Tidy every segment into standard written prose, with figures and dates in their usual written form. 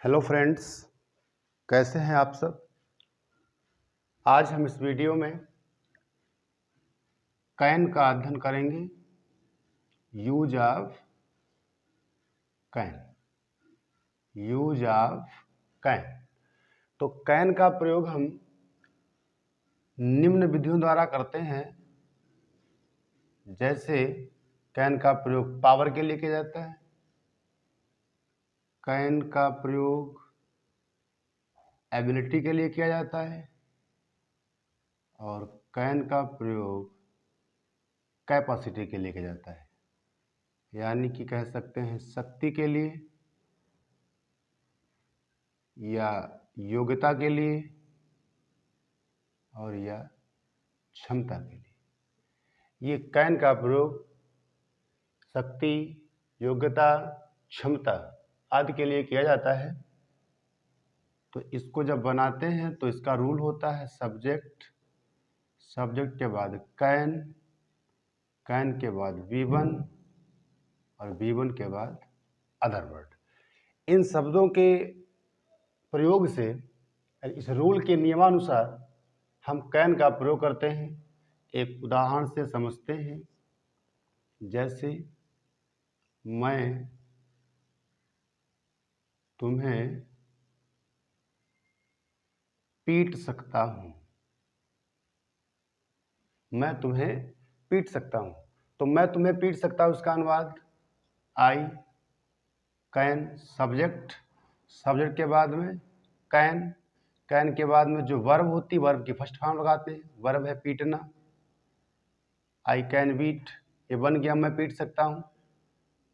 Hello friends, कैसे हैं आप सब। आज हम इस वीडियो में कैन का अध्ययन करेंगे। Use of can. Use of can. तो कैन का प्रयोग हम निम्न विधियों द्वारा करते हैं। जैसे कैन का प्रयोग पावर के लिए किया जाता है, कैन का प्रयोग एबिलिटी के लिए किया जाता है और कैन का प्रयोग कैपेसिटी के लिए किया जाता है। यानी कि कह सकते हैं शक्ति के लिए या योग्यता के लिए और या क्षमता के लिए। ये कैन का प्रयोग शक्ति, योग्यता, क्षमता आदि के लिए किया जाता है। तो इसको जब बनाते हैं तो इसका रूल होता है सब्जेक्ट, सब्जेक्ट के बाद कैन, कैन के बाद V1 और V1 के बाद अदर वर्ड। इन शब्दों के प्रयोग से, इस रूल के नियमानुसार हम कैन का प्रयोग करते हैं। एक उदाहरण से समझते हैं। जैसे मैं तुम्हें पीट सकता हूँ। मैं तुम्हें पीट सकता हूँ। तो मैं तुम्हें पीट सकता हूँ, उसका अनुवाद आई कैन, सब्जेक्ट, सब्जेक्ट के बाद में कैन, कैन के बाद में जो वर्ब होती है वर्ब की फर्स्ट फॉर्म लगाते हैं। वर्ब है पीटना, आई कैन बीट, ये बन गया मैं पीट सकता हूँ।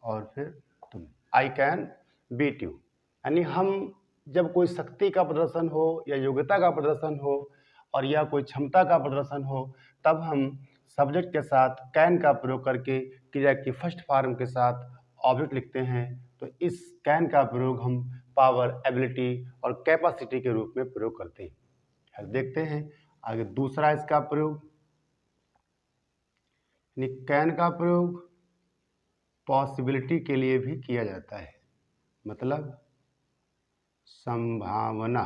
और फिर तुम, आई कैन बीट यू। यानी हम जब कोई शक्ति का प्रदर्शन हो या योग्यता का प्रदर्शन हो और या कोई क्षमता का प्रदर्शन हो, तब हम सब्जेक्ट के साथ कैन का प्रयोग करके क्रिया की फर्स्ट फॉर्म के साथ ऑब्जेक्ट लिखते हैं। तो इस कैन का प्रयोग हम पावर, एबिलिटी और कैपेसिटी के रूप में प्रयोग करते हैं। देखते हैं आगे दूसरा इसका प्रयोग। कैन का प्रयोग पॉसिबिलिटी के लिए भी किया जाता है, मतलब संभावना।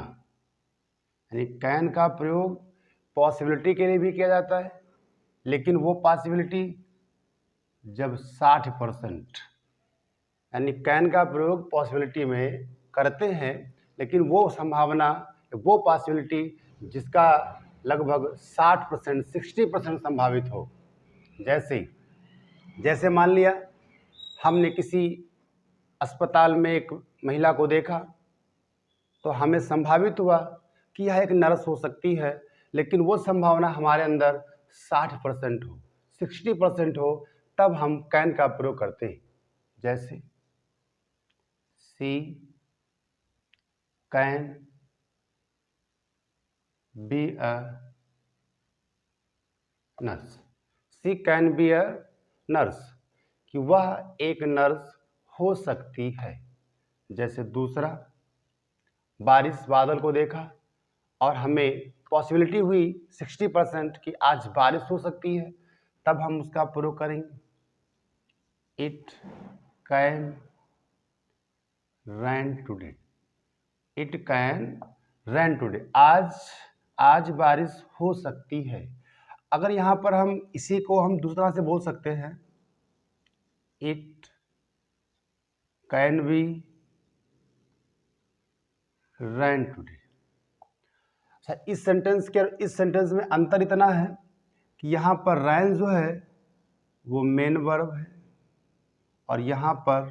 यानी कैन का प्रयोग पॉसिबिलिटी के लिए भी किया जाता है, लेकिन वो पॉसिबिलिटी जब 60%, यानी कैन का प्रयोग पॉसिबिलिटी में करते हैं, लेकिन वो संभावना, वो पॉसिबिलिटी जिसका लगभग 60%, 60% संभावित हो। जैसे मान लिया हमने किसी अस्पताल में एक महिला को देखा, तो हमें संभावित हुआ कि यह एक नर्स हो सकती है, लेकिन वो संभावना हमारे अंदर 60% हो, 60% हो, तब हम कैन का प्रयोग करते हैं। जैसे she can be a nurse. She can be a nurse, कि वह एक नर्स हो सकती है। जैसे दूसरा, बारिश, बादल को देखा और हमें पॉसिबिलिटी हुई 60% कि आज बारिश हो सकती है, तब हम उसका प्रयोग करेंगे it can rain today. It can rain today, आज बारिश हो सकती है। अगर यहाँ पर हम इसी को हम दूसरा से बोल सकते हैं, it can be rain today. अच्छा, इस सेंटेंस में अंतर इतना है कि यहाँ पर रैन जो है वो मेन वर्ब है और यहाँ पर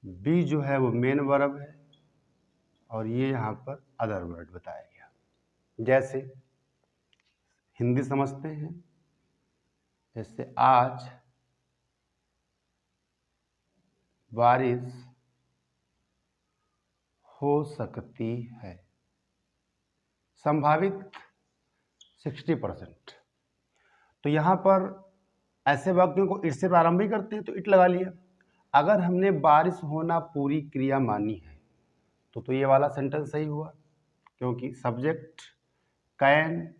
बी जो है वो मेन वर्ब है और ये यहाँ पर अदर वर्ड बताया गया। जैसे हिंदी समझते हैं। जैसे आज बारिश हो सकती है, संभावित 60%। तो यहाँ पर ऐसे वाक्यों को इट से प्रारंभ ही करते हैं, तो इट लगा लिया। अगर हमने बारिश होना पूरी क्रिया मानी है तो ये वाला सेंटेंस सही हुआ, क्योंकि सब्जेक्ट कैन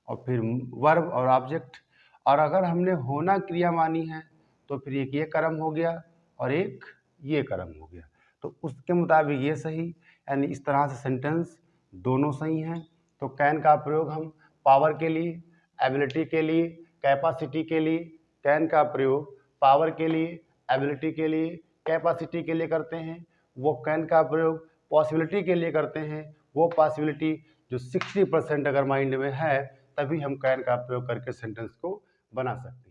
और फिर वर्ब और ऑब्जेक्ट। और अगर हमने होना क्रिया मानी है तो फिर एक ये कर्म हो गया और एक ये कर्म हो गया। तो उसके मुताबिक ये सही, यानी इस तरह से सेंटेंस दोनों सही हैं। तो कैन का प्रयोग हम पावर के लिए, एबिलिटी के लिए, कैपेसिटी के लिए, कैन का प्रयोग पावर के लिए, एबिलिटी के लिए, कैपेसिटी के लिए करते हैं। वो कैन का प्रयोग पॉसिबिलिटी के लिए करते हैं। वो पॉसिबिलिटी जो 60% अगर माइंड में है, तभी हम कैन का प्रयोग करके सेंटेंस को बना सकते हैं।